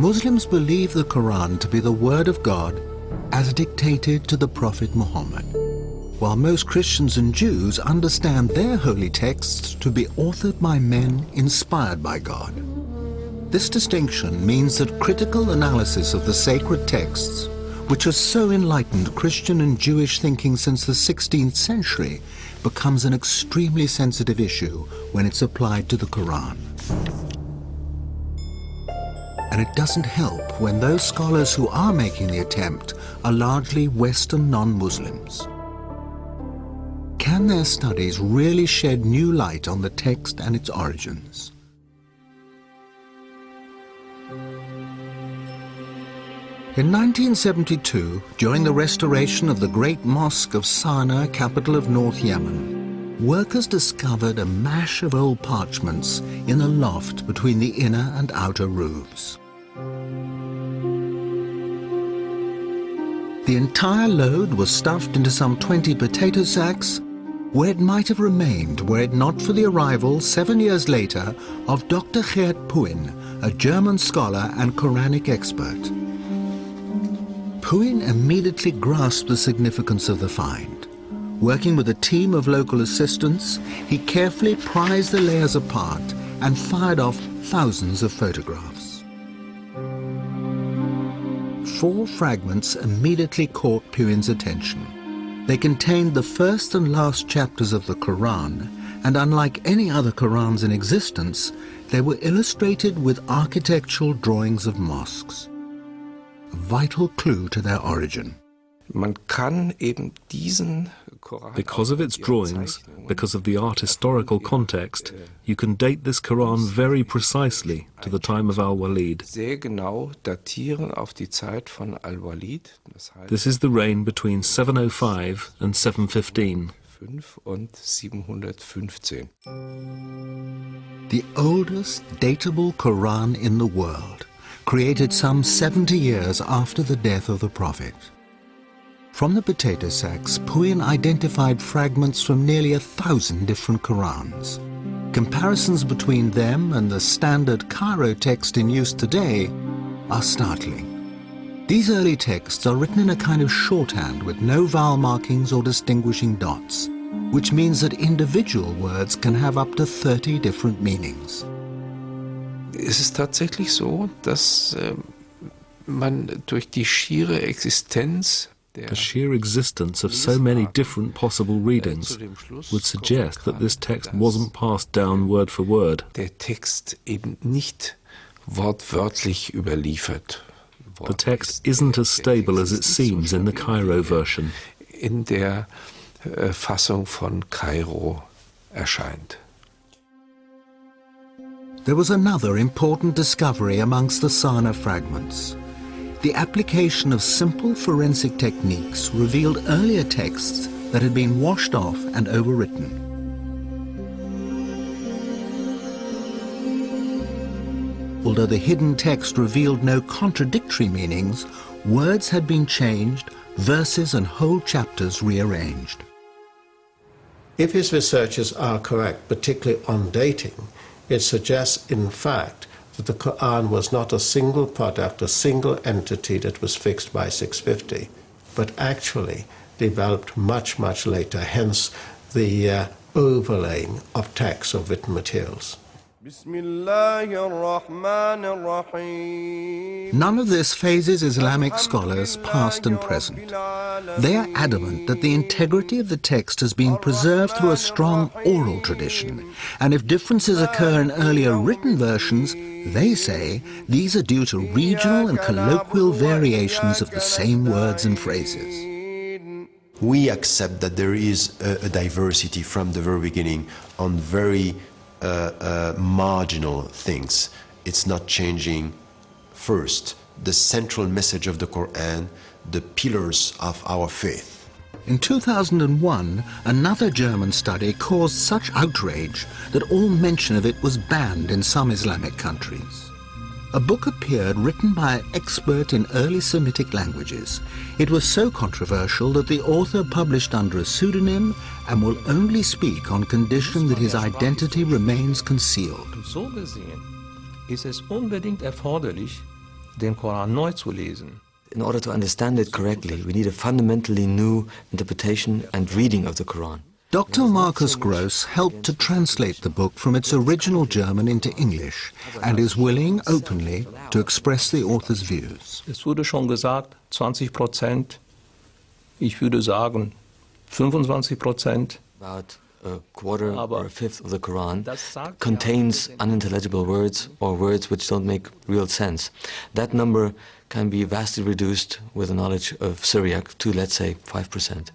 Muslims believe the Quran to be the word of God as dictated to the Prophet Muhammad, while most Christians and Jews understand their holy texts to be authored by men inspired by God. This distinction means that critical analysis of the sacred texts, which has so enlightened Christian and Jewish thinking since the 16th century, becomes an extremely sensitive issue when it's applied to the Quran. And it doesn't help when those scholars who are making the attempt are largely Western non-Muslims. Can their studies really shed new light on the text and its origins? In 1972, during the restoration of the great mosque of Sana'a, capital of North Yemen, workers discovered a mash of old parchments in a loft between the inner and outer roofs. The entire load was stuffed into some 20 potato sacks, where it might have remained were it not for the arrival 7 years later of Dr. Geert Puin, a German scholar and Quranic expert. Puin immediately grasped the significance of the find. Working with a team of local assistants, he carefully prized the layers apart and fired off thousands of photographs. 4 fragments immediately caught Puin's attention. They contained the first and last chapters of the Quran, and unlike any other Qurans in existence, they were illustrated with architectural drawings of mosques. A vital clue to their origin. Because of its drawings, because of the art historical context, you can date this Quran very precisely to the time of Al-Walid. This is the reign between 705 and 715. The oldest datable Quran in the world, created some 70 years after the death of the Prophet. From the potato sacks, Puin identified fragments from nearly 1,000 different Qurans. Comparisons between them and the standard Cairo text in use today are startling. These early texts are written in a kind of shorthand with no vowel markings or distinguishing dots, which means that individual words can have up to 30 different meanings. Es ist tatsächlich so, dass man durch die schiere Existenz The sheer existence of so many different possible readings would suggest that this text wasn't passed down word for word. Der Text eben nicht wortwörtlich überliefert. The text isn't as stable as it seems in the Cairo version. In der Fassung von Kairo erscheint. There was another important discovery amongst the Sana'a fragments. The application of simple forensic techniques revealed earlier texts that had been washed off and overwritten. Although the hidden text revealed no contradictory meanings, words had been changed, verses and whole chapters rearranged. If his researches are correct, particularly on dating, it suggests, in fact, that the Quran was not a single product, a single entity that was fixed by 650, but actually developed much, much later, hence the overlaying of texts of written materials. None of this phases Islamic scholars, past and present. They are adamant that the integrity of the text has been preserved through a strong oral tradition, and if differences occur in earlier written versions, they say these are due to regional and colloquial variations of the same words and phrases. We accept that there is a diversity from the very beginning on very marginal things. It's not changing first the central message of the Quran, the pillars of our faith. In 2001, another German study caused such outrage that all mention of it was banned in some Islamic countries. A book appeared written by an expert in early Semitic languages. It was so controversial that the author published under a pseudonym and will only speak on condition that his identity remains concealed. So gesehen ist es unbedingt erforderlich, den Koran neu zu lesen. In order to understand it correctly, we need a fundamentally new interpretation and reading of the Quran. Dr. Markus Gross helped to translate the book from its original German into English and is willing, openly, to express the author's views. Es wurde schon gesagt, 20%, ich würde sagen 25%. About a quarter or a fifth of the Quran contains unintelligible words or words which don't make real sense. That number can be vastly reduced with a knowledge of Syriac to, let's say, 5%.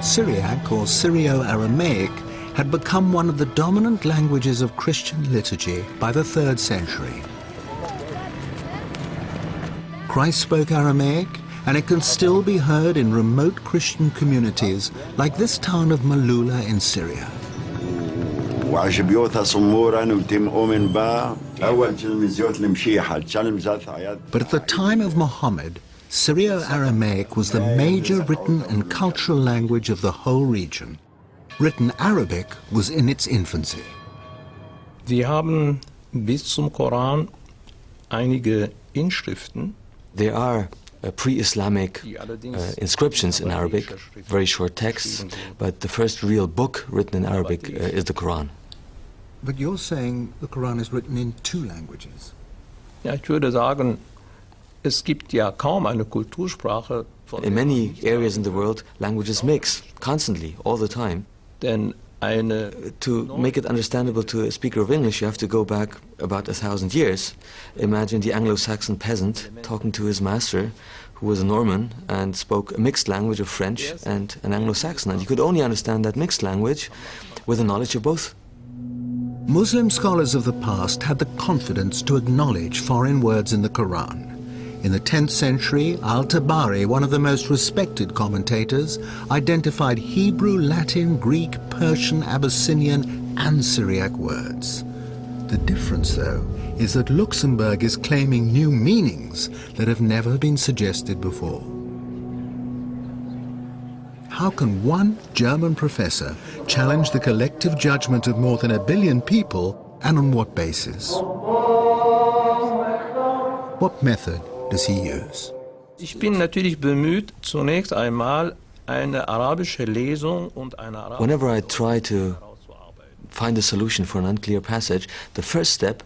Syriac, or Syrio-Aramaic, had become one of the dominant languages of Christian liturgy by the 3rd century. Christ spoke Aramaic, and it can still be heard in remote Christian communities like this town of Malula in Syria. But at the time of Muhammad, Syrio-Aramaic was the major written and cultural language of the whole region. Written Arabic was in its infancy. Wir haben bis zum Koran einige Inschriften. There are pre-Islamic inscriptions in Arabic, very short texts, but the first real book written in Arabic is the Quran. But you're saying the Quran is written in 2 languages. Ja, ich würde sagen, es gibt ja kaum eine Kultursprache. In many areas in the world, languages mix constantly, all the time. Denn to make it understandable to a speaker of English, you have to go back about 1,000 years. Imagine the Anglo-Saxon peasant talking to his master, who was a Norman and spoke a mixed language of French and an Anglo-Saxon. And you could only understand that mixed language with a knowledge of both. Muslim scholars of the past had the confidence to acknowledge foreign words in the Quran. In the 10th century, Al-Tabari, one of the most respected commentators, identified Hebrew, Latin, Greek, Persian, Abyssinian, and Syriac words. The difference, though, is that Luxembourg is claiming new meanings that have never been suggested before. How can one German professor challenge the collective judgment of more than 1 billion people, and on what basis? What method does he use? Ich bin natürlich bemüht, zunächst einmal eine arabische Lesung und eine arabische. Whenever I try to find a solution for an unclear passage, the first step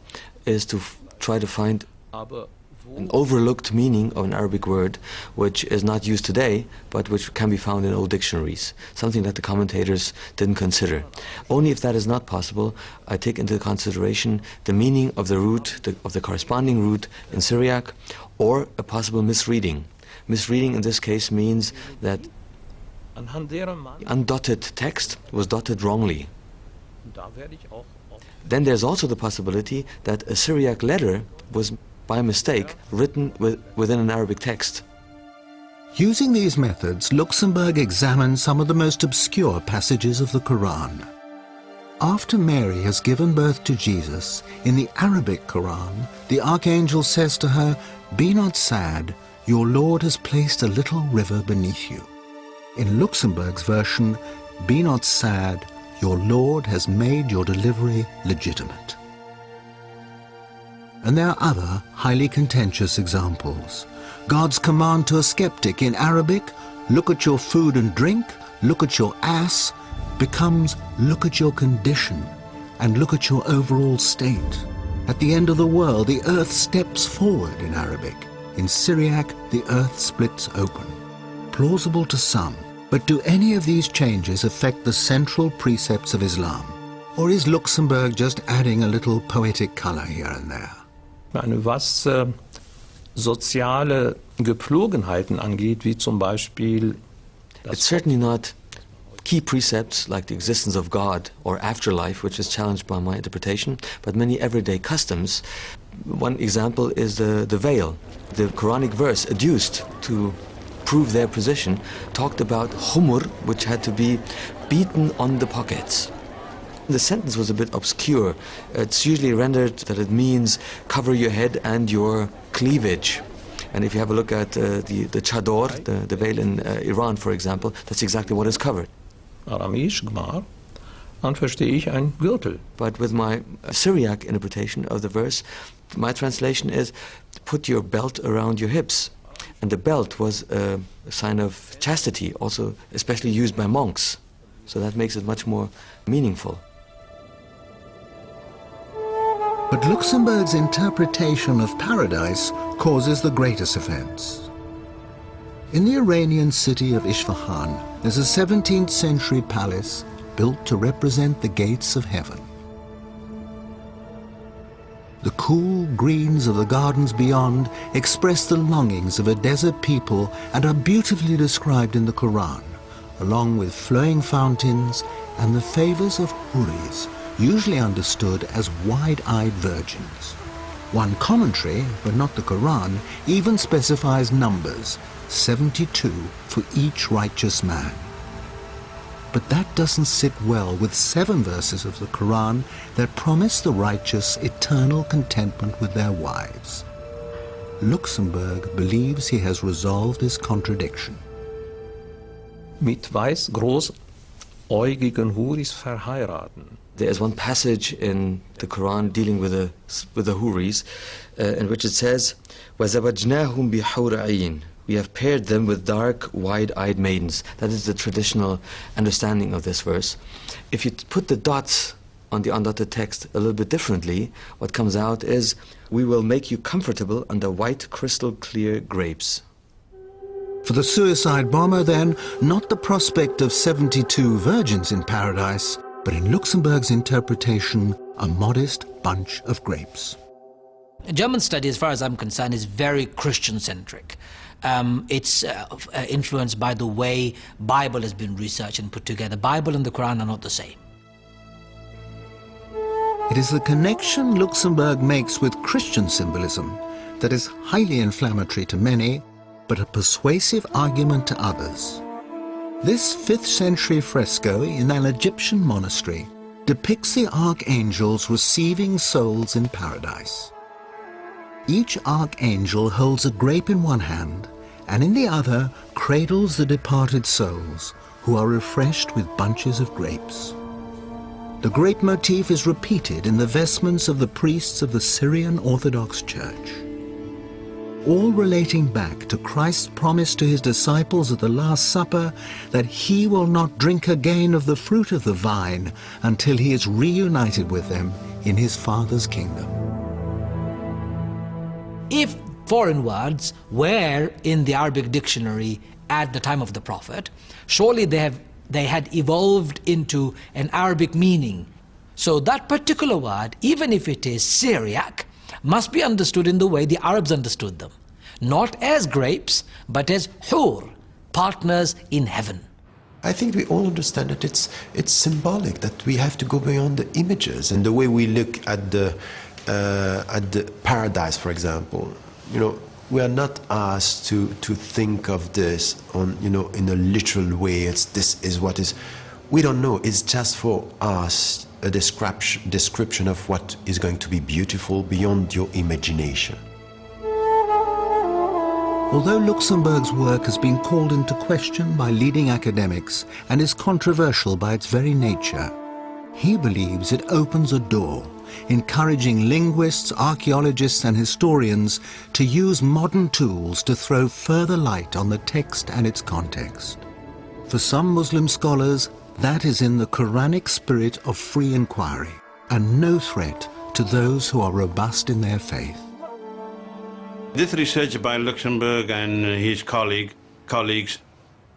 is to try to find an overlooked meaning of an Arabic word which is not used today, but which can be found in old dictionaries, something that the commentators didn't consider. Only if that is not possible, I take into consideration the meaning of the root, of the corresponding root in Syriac, or a possible misreading. Misreading in this case means that the undotted text was dotted wrongly. Then there's also the possibility that a Syriac letter was by mistake written within an Arabic text. Using these methods, Luxembourg examined some of the most obscure passages of the Quran. After Mary has given birth to Jesus, in the Arabic Quran, the archangel says to her, "Be not sad, your Lord has placed a little river beneath you." In Luxembourg's version, "Be not sad, your Lord has made your delivery legitimate." And there are other highly contentious examples. God's command to a skeptic in Arabic, "Look at your food and drink, look at your ass," becomes "Look at your condition and look at your overall state." At the end of the world, the earth steps forward in Arabic. In Syriac, the earth splits open. Plausible to some, but do any of these changes affect the central precepts of Islam? Or is Luxembourg just adding a little poetic color here and there? Was soziale Gepflogenheiten angeht, wie zum Beispiel... It's certainly not key precepts like the existence of God or afterlife, which is challenged by my interpretation, but many everyday customs. One example is the veil. The Quranic verse adduced to prove their position talked about humur, which had to be beaten on the pockets. The sentence was a bit obscure. It's usually rendered that it means cover your head and your cleavage. And if you have a look at the chador, the veil in Iran, for example, that's exactly what is covered. Aramäisch Gmar, dann verstehe ich ein Gürtel. But with my Syriac interpretation of the verse, my translation is, put your belt around your hips. And the belt was a sign of chastity, also especially used by monks. So that makes it much more meaningful. But Luxemburg's interpretation of paradise causes the greatest offense. In the Iranian city of Isfahan, there's a 17th century palace built to represent the gates of heaven. The cool greens of the gardens beyond express the longings of a desert people and are beautifully described in the Quran, along with flowing fountains and the favors of huris, usually understood as wide-eyed virgins. One commentary, but not the Quran, even specifies numbers, 72 for each righteous man. But that doesn't sit well with 7 verses of the Quran that promise the righteous eternal contentment with their wives. Luxemburg believes he has resolved his contradiction. Mit weiß großäugigen Huris verheiraten. There is one passage in the Quran dealing with the Huris, in which it says, وَزَوَجْنَاهُمْ بِحُورٍ عِينٍ. We have paired them with dark, wide-eyed maidens. That is the traditional understanding of this verse. If you put the dots on the undotted text a little bit differently, what comes out is, we will make you comfortable under white, crystal-clear grapes. For the suicide bomber, then, not the prospect of 72 virgins in paradise, but in Luxemburg's interpretation, a modest bunch of grapes. German study, as far as I'm concerned, is very Christian-centric. It's influenced by the way Bible has been researched and put together. Bible and the Quran are not the same. It is the connection Luxemburg makes with Christian symbolism that is highly inflammatory to many, but a persuasive argument to others. This 5th century fresco in an Egyptian monastery depicts the archangels receiving souls in paradise. Each archangel holds a grape in one hand, and in the other cradles the departed souls, who are refreshed with bunches of grapes. The grape motif is repeated in the vestments of the priests of the Syrian Orthodox Church, all relating back to Christ's promise to his disciples at the Last Supper that he will not drink again of the fruit of the vine until he is reunited with them in his Father's kingdom. If foreign words were in the Arabic dictionary at the time of the Prophet, surely they had evolved into an Arabic meaning. So that particular word, even if it is Syriac, must be understood in the way the Arabs understood them. Not as grapes, but as hur, partners in heaven. I think we all understand that it's symbolic, that we have to go beyond the images and the way we look at the paradise, for example. You know, we are not asked to think of this on, you know, in a literal way. This is what is. We don't know. It's just for us a description of what is going to be beautiful beyond your imagination. Although Luxemburg's work has been called into question by leading academics and is controversial by its very nature, he believes it opens a door, encouraging linguists, archaeologists and historians to use modern tools to throw further light on the text and its context. For some Muslim scholars, that is in the Quranic spirit of free inquiry and no threat to those who are robust in their faith. This research by Luxemburg and his colleagues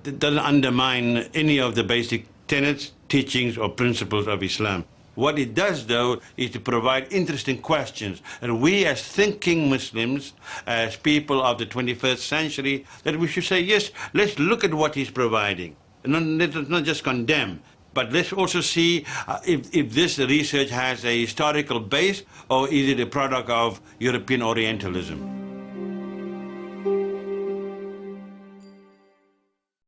doesn't undermine any of the basic tenets, teachings or principles of Islam. What it does, though, is to provide interesting questions. And we as thinking Muslims, as people of the 21st century, that we should say, yes, let's look at what he's providing. And let's not just condemn, but let's also see if this research has a historical base or is it a product of European Orientalism.